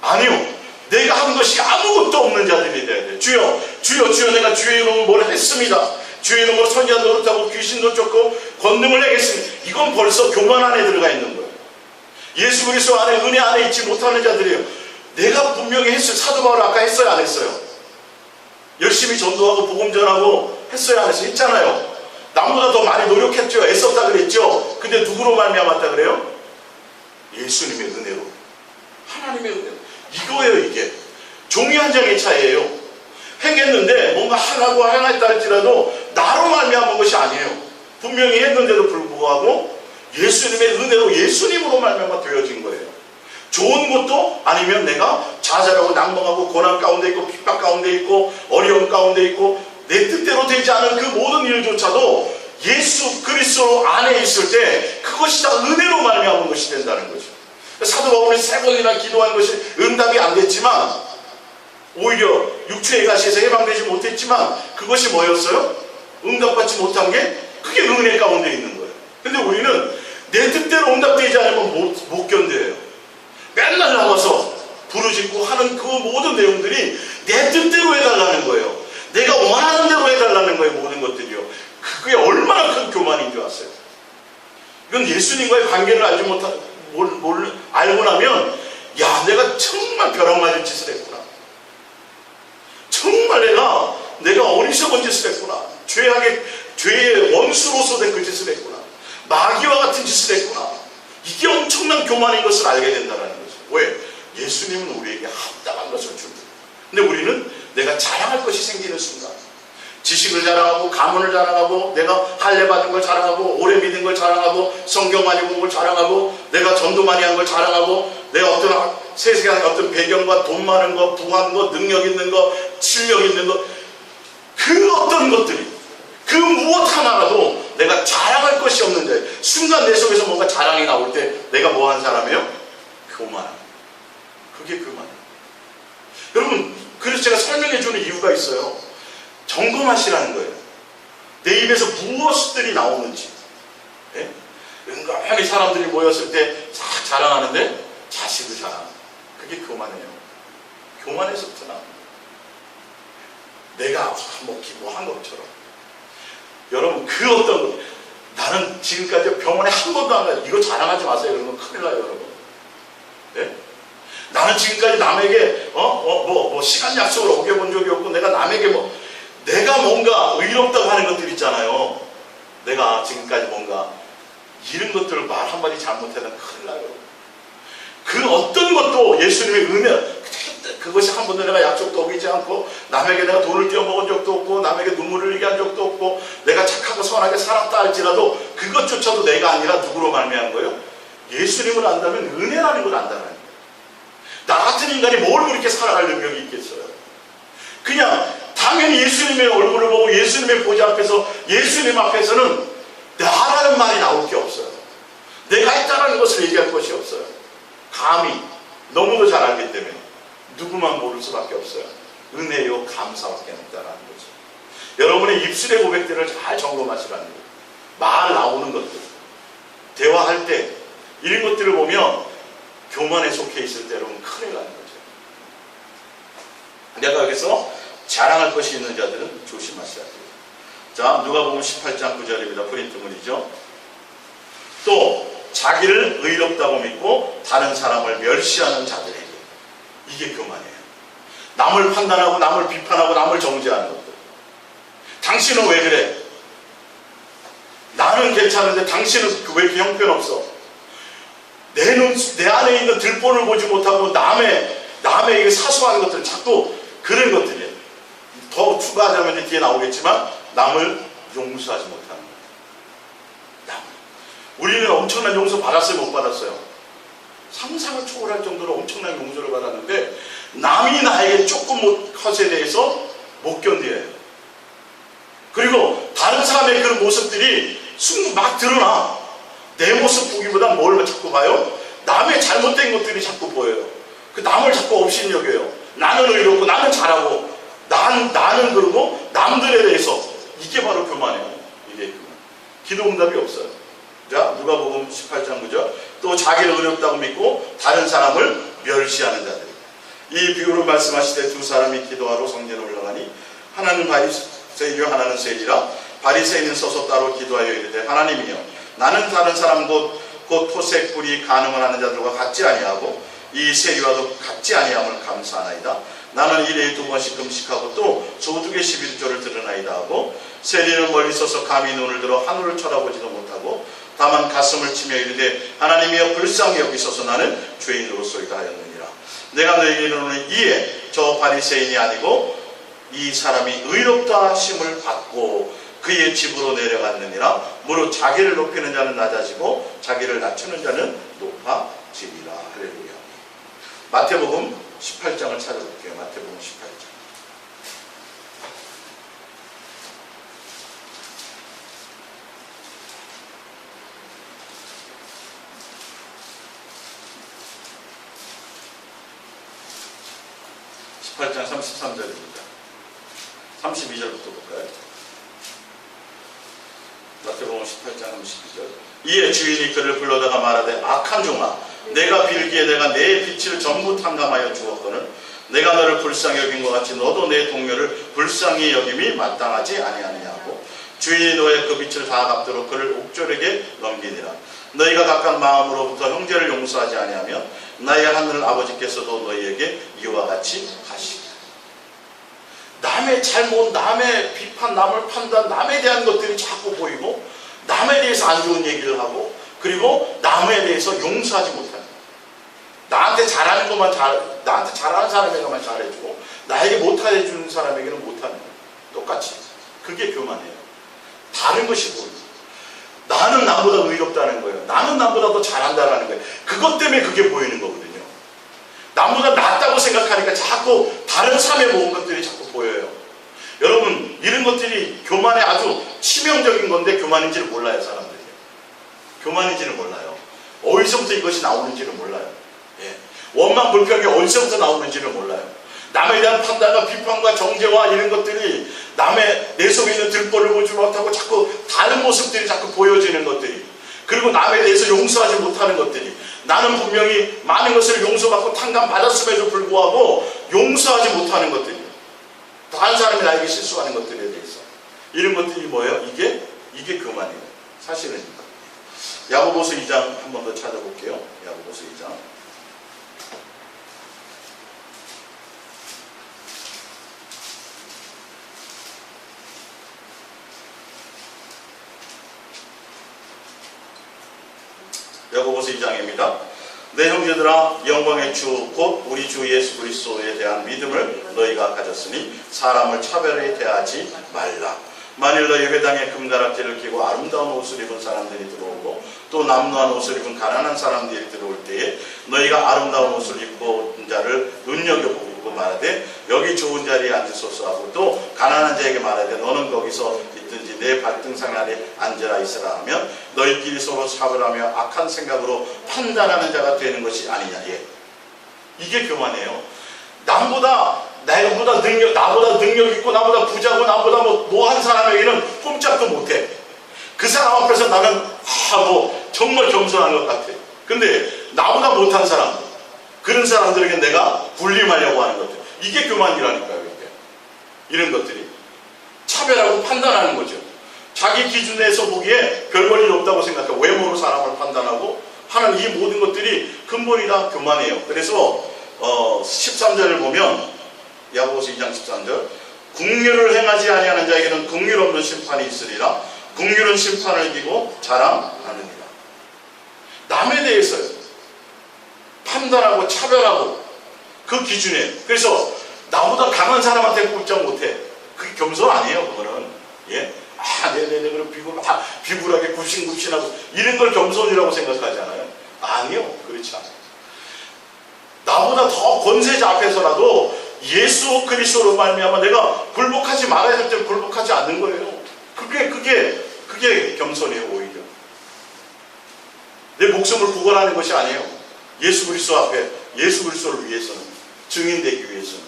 아니요. 내가 한 것이 아무것도 없는 자들이 돼야 돼. 주여 내가 주의 이름으로 뭘 했습니다. 주의 이름으로 선지자 노릇하고 귀신도 쫓고 권능을 내겠습니다. 이건 벌써 교만 안에 들어가 있는 거예요. 예수 그리스도 안에 은혜 안에 있지 못하는 자들이에요. 내가 분명히 했어요. 사도 바울 아까 했어요 안 했어요? 열심히 전도하고 복음 전하고 했어요 안 했어요? 했잖아요. 남보다 더 많이 노력했죠. 애썼다 그랬죠. 근데 누구로 말미암았다 그래요? 예수님의 은혜로, 하나님의 은혜로. 이거예요. 이게 종이 한 장의 차이예요. 행했는데 뭔가 하라고 행했다 할지라도 나로 말미암은 것이 아니에요. 분명히 했는데도 불구하고 예수님의 은혜로 예수님으로 말미암아 되어진 거예요. 좋은 것도 아니면 내가 좌절하고 낭망하고 고난 가운데 있고 핍박 가운데 있고 어려움 가운데 있고 내 뜻대로 되지 않은 그 모든 일조차도 예수 그리스도 안에 있을 때 그것이 다 은혜로 말미암은 것이 된다는 거죠. 사도 바울이 3번이나 기도한 것이 응답이 안 됐지만 오히려 육체의 가시에서 해방되지 못했지만 그것이 뭐였어요? 응답받지 못한 게 그게 은혜 가운데 있는 거예요. 근데 우리는 내 뜻대로 응답되지 않으면 못 견뎌요. 맨날 나와서 부르짖고 하는 그 모든 내용들이 내 뜻대로 해달라는 거예요. 내가 원하는 대로 해달라는 거예요. 모든 것들이요. 그게 얼마나 큰 교만인 줄 아세요? 이건 예수님과의 관계를 알고 나면 야, 내가 정말 벼락 맞은 짓을 했구나. 정말 내가 어리석은 짓을 했구나. 죄의 원수로서 된 그 짓을 했구나. 마귀와 같은 짓을 했구나. 이게 엄청난 교만인 것을 알게 된다는 거죠. 왜? 예수님은 우리에게 합당한 것을 준다. 근데 우리는 내가 자랑할 것이 생기는 순간 지식을 자랑하고 가문을 자랑하고 내가 할례 받은 걸 자랑하고 오래 믿은 걸 자랑하고 성경 많이 본 걸 자랑하고 내가 전도 많이 한 걸 자랑하고 내가 어떤 세상의 어떤 배경과 돈 많은 거 부한 거 능력 있는 거 실력 있는 거 그 어떤 것들이 그 무엇 하나라도 내가 자랑할 것이 없는데 순간 내 속에서 뭔가 자랑이 나올 때 내가 뭐 한 사람이에요? 교만함. 그게 교만함. 여러분, 그래서 제가 설명해 주는 이유가 있어요. 점검하시라는 거예요. 내 입에서 무엇들이 나오는지. 예? 은근히 사람들이 모였을 때 싹 자랑하는데 자식을 자랑. 그게 교만해요. 교만에서부터 나옵니다. 내가 뭐 기도한 것처럼. 여러분, 그 어떤 것, 나는 지금까지 병원에 한 번도 안 가요. 이거 자랑하지 마세요. 이러면 큰일 나요, 여러분. 네? 나는 지금까지 남에게 시간 약속을 어겨본 적이 없고, 내가 남에게 내가 뭔가 의롭다고 하는 것들 있잖아요. 내가 지금까지 뭔가 이런 것들을 말 한마디 잘못하면 큰일 나요. 그 어떤 것도 예수님의 은혜, 그것이 한 번도 내가 약속도 어기지 않고, 남에게 내가 돈을 떼어먹은 적도 없고, 남에게 눈물을 흘리게 한 적도 없고, 내가 착하고 선하게 살았다 할지라도 그것조차도 내가 아니라 누구로 말미암은 거예요? 예수님을 안다면 은혜라는 걸 안다는 거예요. 나 같은 인간이 뭘 그렇게 살아갈 능력이 있겠어요? 그냥 당연히 예수님의 얼굴을 보고 예수님의 보좌 앞에서, 예수님 앞에서는 나라는 말이 나올 게 없어요. 내가 했다는 것을 얘기할 것이 없어요. 감히 너무도 잘 알기 때문에 누구만 모를 수밖에 없어요. 은혜요 감사밖에 없다는 거죠. 여러분의 입술의 고백들을 잘 점검하시라는 거예요. 말 나오는 것들, 대화할 때 이런 것들을 보면 교만에 속해 있을 때 여러분 큰일 나는 거죠. 내가 여기서 자랑할 것이 있는 자들은 조심하셔야 돼요. 자, 누가복음 18장 9절입니다. 프린트문이죠. 또 자기를 의롭다고 믿고 다른 사람을 멸시하는 자들에게. 이게 교만이에요. 남을 판단하고 남을 비판하고 남을 정죄하는 것들. 당신은 왜 그래? 나는 괜찮은데 당신은 왜 이렇게 형편없어? 내 안에 있는 들본을 보지 못하고 남의 사소한 것들, 자꾸 그런 것들이에요. 더 추가하자면 뒤에 나오겠지만 남을 용서하지 못하는 거예요. 우리는 엄청난 용서 받았어요, 못 받았어요? 상상을 초월할 정도로 엄청난 용서를 받았는데 남이 나에게 조금 컷에 대해서 못 견뎌요. 그리고 다른 사람의 그런 모습들이 막 드러나. 내 모습 보기보다 뭘 자꾸 봐요? 남의 잘못된 것들이 자꾸 보여요. 그 남을 자꾸 업신여겨요. 나는 의롭고 나는 잘하고 나는 그러고 남들에 대해서. 이게 바로 교만이에요. 이게 교만. 기도 응답이 없어요. 자, 누가복음 18장 9절. 또 자기를 의롭다고 믿고 다른 사람을 멸시하는 자들. 이 비유를 말씀하실 때 두 사람이 기도하러 성전에 올라가니 하나는 바리새인이요 하나는 세리라. 바리새인은 서서 따로 기도하여 이르되 하나님이여 나는 다른 사람 곧 토색 불이 간음을 하는 자들과 같지 아니하고 이 세리와도 같지 아니함을 감사하나이다. 나는 일에 2번씩 금식하고 또 소득의 11조를 드러나이다 하고 세리는 멀리 서서 감히 눈을 들어 하늘을 쳐다보지도 못하고 다만 가슴을 치며 이르되 하나님이여 불쌍히 여기소서 나는 죄인으로소이다 하였느니라. 내가 너에게 이르노니 이에 저 바리새인이 아니고 이 사람이 의롭다 하심을 받고 그의 집으로 내려갔느니라. 무릇 자기를 높이는 자는 낮아지고 자기를 낮추는 자는 높아지리라. 할렐루야. 마태복음 18장을 찾아볼게요. 마태복음 18장. (18장) 33절입니다. 32절부터 볼까요? 마태복음 18장 32절. 이에 주인이 그를 불러다가 말하되 악한 종아 내가 빌기에 내가 내 빛을 전부 탕감하여 주었거늘 내가 너를 불쌍히 여긴 것 같이 너도 내 동료를 불쌍히 여김이 마땅하지 아니하느냐고 주인이 너의 그 빛을 다 갚도록 그를 옥졸에게 넘기니라. 너희가 각각 마음으로부터 형제를 용서하지 아니하면 나의 하늘 아버지께서도 너희에게 이와 같이 하시리라. 남의 잘못, 남의 비판, 남을 판단, 남에 대한 것들이 자꾸 보이고 남에 대해서 안 좋은 얘기를 하고 그리고 남에 대해서 용서하지 못하는 거예요. 나한테 잘하는 것만 나한테 잘하는 사람에게만 잘해주고 나에게 못해주는 사람에게는 못하는 거예요. 똑같이. 그게 교만이에요. 다른 것이 보여요. 나는 나보다 의롭다는 거예요. 나는 나보다 더 잘한다는 거예요. 그것 때문에 그게 보이는 거거든요. 남보다 낫다고 생각하니까 자꾸 다른 삶에 모은 것들이 자꾸 보여요. 여러분, 이런 것들이 교만의 아주 치명적인 건데 교만인지를 몰라요, 사람들이. 교만인지를 몰라요. 어디서부터 이것이 나오는지를 몰라요. 예. 원망 불평이 어디서부터 나오는지를 몰라요. 남에 대한 판단과 비판과 정죄와 이런 것들이 남의 내 속에 있는 들보를 보지 못하고 자꾸 다른 모습들이 자꾸 보여지는 것들이, 그리고 남에 대해서 용서하지 못하는 것들이, 나는 분명히 많은 것을 용서받고 탕감받았음에도 불구하고 용서하지 못하는 것들이, 다른 사람이 나에게 실수하는 것들에 대해서 이런 것들이 뭐예요? 이게 교만이에요. 사실은. 야고보서 2장 한 번 더 찾아볼게요. 야고보서 2장. 야고보서 2장입니다. 내 형제들아, 영광의 주 곧 우리 주 예수 그리스도에 대한 믿음을 너희가 가졌으니 사람을 차별하게 대하지 말라. 만일 너희 회당에 금가락지를 끼고 아름다운 옷을 입은 사람들이 들어오고 또 남루한 옷을 입은 가난한 사람들이 들어올 때에 너희가 아름다운 옷을 입고 온 자를 눈여겨보고 말하되 여기 좋은 자리에 앉으소서 하고 또 가난한 자에게 말하되 너는 거기서 있든지 내 발등상 아래 앉으라 있으라 하면 너희끼리 서로 차별하며 악한 생각으로 판단하는 자가 되는 것이 아니냐. 예. 이게 교만이에요. 나보다 능력 있고 나보다 부자고 나보다 뭐한 사람에게는 꼼짝도 못해. 그 사람 앞에서 나는 정말 겸손한 것 같아. 근데 나보다 못한 사람, 그런 사람들에게 내가 군림하려고 하는 것들, 이게 교만이라니까요. 이게. 이런 것들이 차별하고 판단하는 거죠. 자기 기준에서 보기에 별 볼 일 없다고 생각해 외모로 사람을 판단하고 하는 이 모든 것들이 근본이 다 교만이에요. 그래서 13절을 보면 야고보서 2장 13절, 긍휼을 행하지 아니하는 자에게는 긍휼 없는 심판이 있으리라. 긍휼은 심판을 이기고 자랑하느니라. 남에 대해서요, 판단하고 차별하고 그 기준에, 그래서 나보다 강한 사람한테 꼼짝 못해. 그게 겸손 아니에요. 그거는. 예? 네네네. 그럼 비굴하게 굽신굽신하고 이런 걸 겸손이라고 생각하잖아요. 아니요. 그렇지 않아요. 나보다 더 권세자 앞에서라도 예수 그리스도로 말미암아 내가 굴복하지 말아야 될 때 굴복하지 않는 거예요. 그게 겸손이에요. 오히려 내 목숨을 구걸하는 것이 아니에요. 예수 그리스도 앞에, 예수 그리스도를 위해서는, 증인되기 위해서는.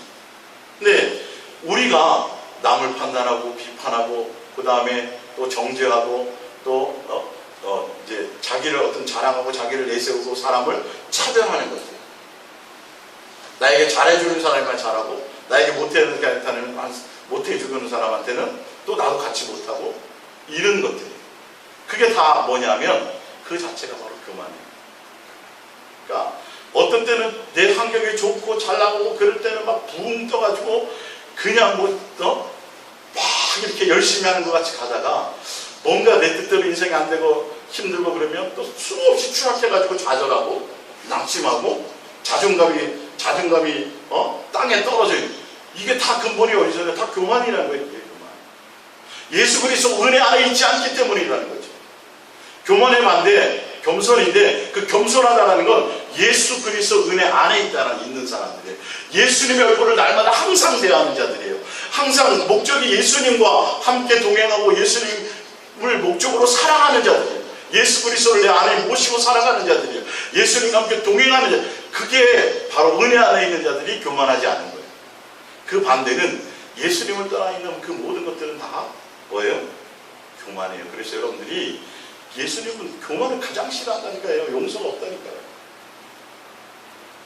근데 우리가 남을 판단하고 비판하고 그 다음에 또 정죄하고 또 이제 자기를 어떤 자랑하고 자기를 내세우고 사람을 차별하는 거죠. 나에게 잘해주는 사람만 잘하고 나에게 못해주는 사람한테는 또 나도 같이 못하고, 이런 것들이, 그게 다 뭐냐면 그 자체가 바로 교만이에요. 그러니까 어떤 때는 내 환경이 좋고 잘 나가고 그럴 때는 막 붕 떠가지고 그냥 막 이렇게 열심히 하는 것 같이 가다가 뭔가 내 뜻대로 인생이 안 되고 힘들고 그러면 또 수없이 추락해가지고 좌절하고 낙심하고 자존감이 땅에 떨어져요. 이게 다 근본이 어디서? 다 교만이라는 거예요. 교만. 예수 그리스도 은혜 안에 있지 않기 때문이라는 거죠. 교만의 반대 겸손인데, 그 겸손하다는 건 예수 그리스도 은혜 안에 있는 사람들이에요. 예수님의 얼굴을 날마다 항상 대하는 자들이에요. 항상 목적이 예수님과 함께 동행하고 예수님을 목적으로 사랑하는 자들이에요. 예수 그리스도를 내 안에 모시고 살아가는 자들이에요. 예수님과 함께 동행하는 자들. 그게 바로 은혜 안에 있는 자들이 교만하지 않은 거예요. 그 반대는 예수님을 떠나 있는 그 모든 것들은 다 뭐예요? 교만이에요. 그래서 여러분들이 예수님은 교만을 가장 싫어한다니까요. 용서가 없다니까요.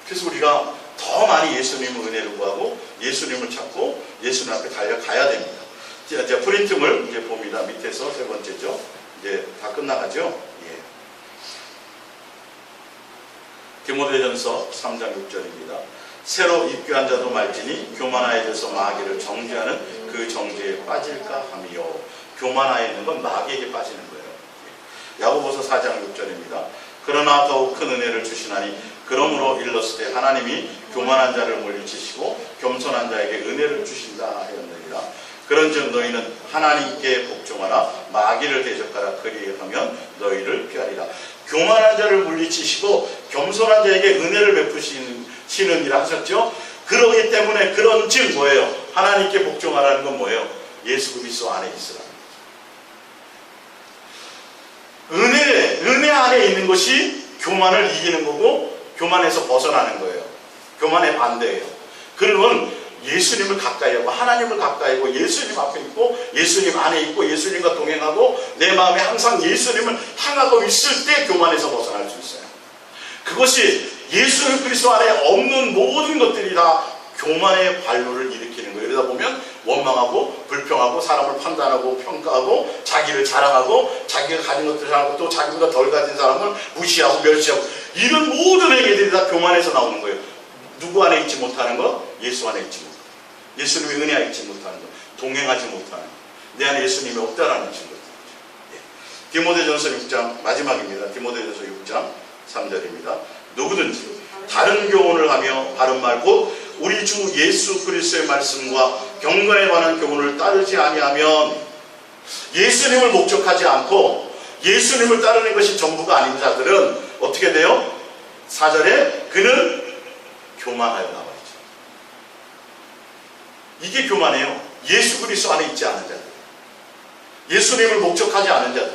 그래서 우리가 더 많이 예수님의 은혜를 구하고 예수님을 찾고 예수님 앞에 달려가야 됩니다. 자, 프린트물 이제 봅니다. 밑에서 세 번째죠. 이제 다 끝나가죠. 예. 디모데전서 3장 6절입니다. 새로 입교한 자도 말지니 교만하여져서 마귀를 정죄하는 그 정죄에 빠질까 하며. 교만하여 있는 건 마귀에게 빠지는 거예요. 야고보서 4장 6절입니다. 그러나 더욱 큰 은혜를 주시나니 그러므로 일렀을 때 하나님이 교만한 자를 물리치시고 겸손한 자에게 은혜를 주신다 하였느니라. 그런즉 너희는 하나님께 복종하라. 마귀를 대적하라. 그리하면 너희를 피하리라. 교만한 자를 물리치시고 겸손한 자에게 은혜를 베푸시느니라 하셨죠. 그러기 때문에 그런즉 뭐예요? 하나님께 복종하라는 건 뭐예요? 예수 그리스도 안에 있으라는 거죠. 은혜 안에 있는 것이 교만을 이기는 거고 교만에서 벗어나는 거예요. 교만의 반대예요. 그러면 예수님을 가까이 하고 하나님을 가까이 하고 예수님 앞에 있고 예수님 안에 있고 예수님과 동행하고 내 마음에 항상 예수님을 향하고 있을 때 교만에서 벗어날 수 있어요. 그것이 예수 그리스도 안에 없는 모든 것들이 다 교만의 발로를 일으키는 거예요. 그러다 보면 원망하고 불평하고 사람을 판단하고 평가하고 자기를 자랑하고 자기가 가진 것들을 자랑하고 또 자기보다 덜 가진 사람을 무시하고 멸시하고 이런 모든 행위들이 다 교만에서 나오는 거예요. 누구 안에 있지 못하는 거? 예수 안에 있지 못하는 거. 예수님의 은혜 안에 있지 못하는 거. 동행하지 못하는 거. 내 안에 예수님이 없다라는 증거죠. 디모데전서 6장 마지막입니다. 디모데전서 6장 3절입니다. 누구든지 다른 교훈을 하며 바른 말 곧 우리 주 예수 그리스도의 말씀과 경건에 관한 교훈을 따르지 아니하면 예수님을 목적하지 않고 예수님을 따르는 것이 전부가 아닌 자들은 어떻게 돼요? 4절에 그는 교만하여 나와 있죠. 이게 교만해요. 예수 그리스도 안에 있지 않은 자들, 예수님을 목적하지 않은 자들.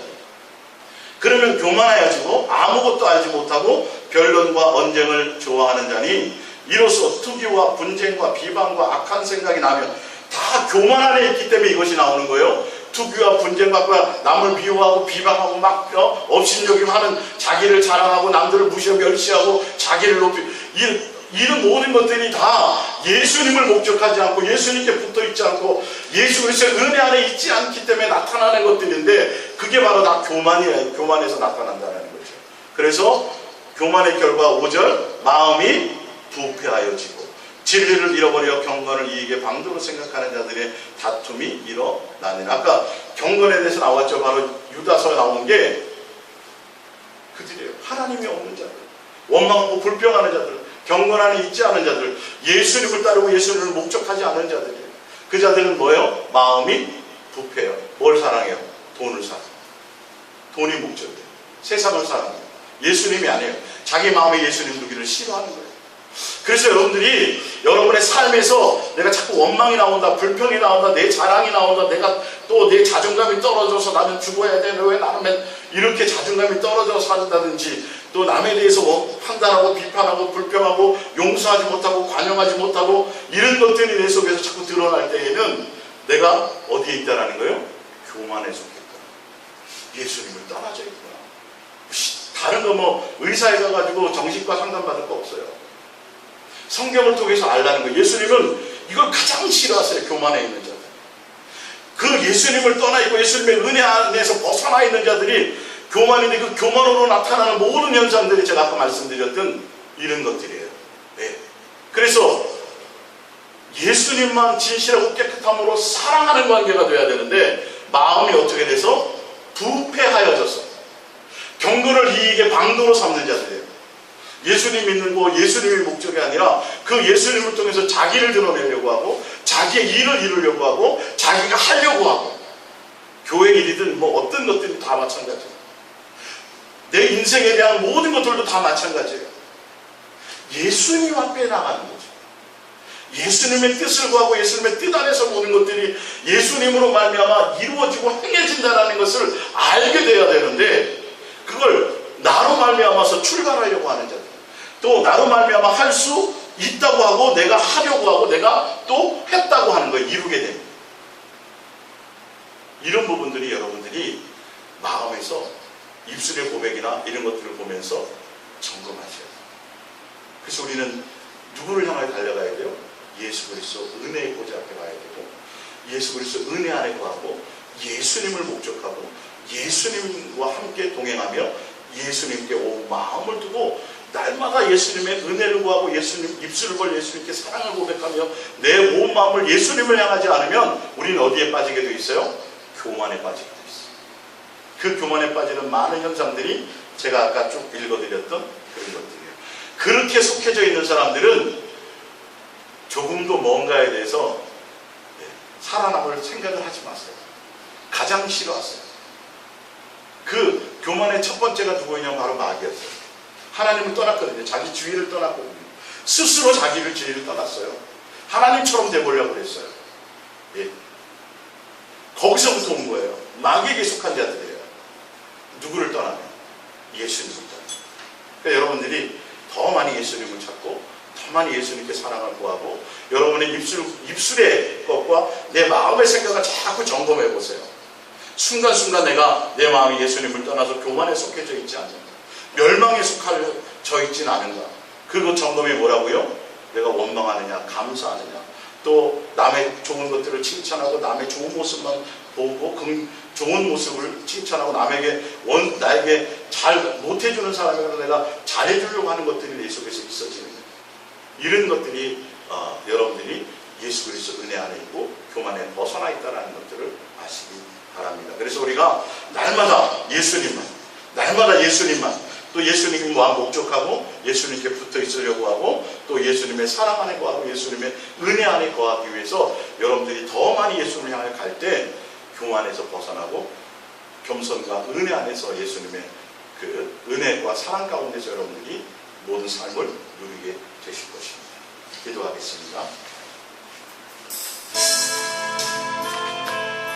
그러면 교만하여지고 아무것도 알지 못하고 변론과 언쟁을 좋아하는 자니 이로써 투기와 분쟁과 비방과 악한 생각이 나면 다 교만 안에 있기 때문에 이것이 나오는 거예요. 투기와 분쟁과 남을 미워하고 비방하고 막 업신여김하는, 자기를 자랑하고 남들을 무시하고 멸시하고 자기를 높이, 이런 모든 것들이 다 예수님을 목적하지 않고 예수님께 붙어있지 않고 예수 그리스도의 은혜 안에 있지 않기 때문에 나타나는 것들인데 그게 바로 다 교만이에요. 교만에서 나타난다는 거죠. 그래서 교만의 결과 5절 마음이 부패하여지고 진리를 잃어버려 경건을 이익의 방도로 생각하는 자들의 다툼이 일어나니라. 아까 경건에 대해서 나왔죠. 바로 유다서에 나온 게 그들이에요. 하나님이 없는 자들, 원망하고 불평하는 자들, 경건 안에 있지 않은 자들, 예수님을 따르고 예수님을 목적하지 않은 자들이에요. 그 자들은 뭐예요? 마음이 부패해요. 뭘 사랑해요? 돈을 사랑해요. 돈이 목적이에요. 세상을 사랑해요. 예수님이 아니에요. 자기 마음에 예수님 두기를 싫어하는 거예요. 그래서 여러분들이 여러분의 삶에서 내가 자꾸 원망이 나온다, 불평이 나온다, 내 자랑이 나온다, 내가 또 내 자존감이 떨어져서 나는 죽어야 돼, 왜 나는 이렇게 자존감이 떨어져서 산다든지, 또 남에 대해서 판단하고 비판하고 불평하고 용서하지 못하고 관용하지 못하고 이런 것들이 내 속에서 자꾸 드러날 때에는 내가 어디에 있다라는 거예요? 교만에 속했구나. 예수님을 떠나져 있구나. 다른 거 의사에 가가지고 정신과 상담받을 거 없어요. 성경을 통해서 알라는 거예요. 예수님은 이걸 가장 싫어하세요. 교만에 있는 자들. 그 예수님을 떠나 있고 예수님의 은혜 안에서 벗어나 있는 자들이 교만인데 그 교만으로 나타나는 모든 현상들이 제가 아까 말씀드렸던 이런 것들이에요. 네. 그래서 예수님만 진실하고 깨끗함으로 사랑하는 관계가 돼야 되는데 마음이 어떻게 돼서 부패하여져서 경건을 이익의 방도로 삼는 자들이에요. 예수님 믿는 거 예수님의 목적이 아니라 그 예수님을 통해서 자기를 드러내려고 하고 자기의 일을 이루려고 하고 자기가 하려고 하고 교회 일이든 어떤 것들이 다 마찬가지예요. 내 인생에 대한 모든 것들도 다 마찬가지예요. 예수님 앞에 나가는 거죠. 예수님의 뜻을 구하고 예수님의 뜻 안에서 모든 것들이 예수님으로 말미암아 이루어지고 행해진다는 것을 알게 돼야 되는데 그걸 나로 말미암아서 출발하려고 하는 자들, 또 나로 말미암아 할 수 있다고 하고 내가 하려고 하고 내가 또 했다고 하는 거예요. 이루게 됩니다. 이런 부분들이 여러분들이 마음에서 입술의 고백이나 이런 것들을 보면서 점검하셔야 돼요. 그래서 우리는 누구를 향하여 달려가야 돼요? 예수 그리스도 은혜의 보좌 앞에 가야 되고 예수 그리스도 은혜 안에 거하고 예수님을 목적하고 예수님과 함께 동행하며 예수님께 온 마음을 두고 날마다 예수님의 은혜를 구하고 예수님 입술을 벌 예수님께 사랑을 고백하며 내 온 마음을 예수님을 향하지 않으면 우리는 어디에 빠지게 돼 있어요? 교만에 빠지게 돼 있어요. 그 교만에 빠지는 많은 현상들이 제가 아까 쭉 읽어드렸던 그런 것들이에요. 그렇게 속해져 있는 사람들은 조금도 뭔가에 대해서 살아남을 생각을 하지 마세요. 가장 싫어하세요. 그 교만의 첫 번째가 누구냐면 바로 마귀였어요. 하나님을 떠났거든요. 자기 주의를 떠났거든요. 스스로 자기를 주의를 떠났어요. 하나님처럼 되보려고 그랬어요. 예. 거기서부터 온 거예요. 마귀에게 속한 자들이에요. 누구를 떠나면? 예수님을 떠나면. 그러니까 여러분들이 더 많이 예수님을 찾고 더 많이 예수님께 사랑을 구하고 여러분의 입술의 것과 내 마음의 생각을 자꾸 점검해 보세요. 순간순간 내가 내 마음이 예수님을 떠나서 교만에 속해져 있지 않는가, 멸망에 속해져 있진 않은가. 그거 점검이 뭐라고요? 내가 원망하느냐, 감사하느냐, 또 남의 좋은 것들을 칭찬하고 남의 좋은 모습만 보고 좋은 모습을 칭찬하고 나에게 잘 못해주는 사람에게 내가 잘해주려고 하는 것들이 내 속에서 있어지는 거예요. 이런 것들이 여러분들이 예수 그리스도 은혜 안에 있고 교만에 벗어나 있다는 것들을 아시기 바랍니다. 그래서 우리가 날마다 예수님만 또 예수님과 목적하고 예수님께 붙어 있으려고 하고 또 예수님의 사랑 안에 거하고 예수님의 은혜 안에 거하기 위해서 여러분들이 더 많이 예수님을 향해 갈 때 교만에서 벗어나고 겸손과 은혜 안에서 예수님의 그 은혜와 사랑 가운데서 여러분들이 모든 삶을 누리게 되실 것입니다. 기도하겠습니다.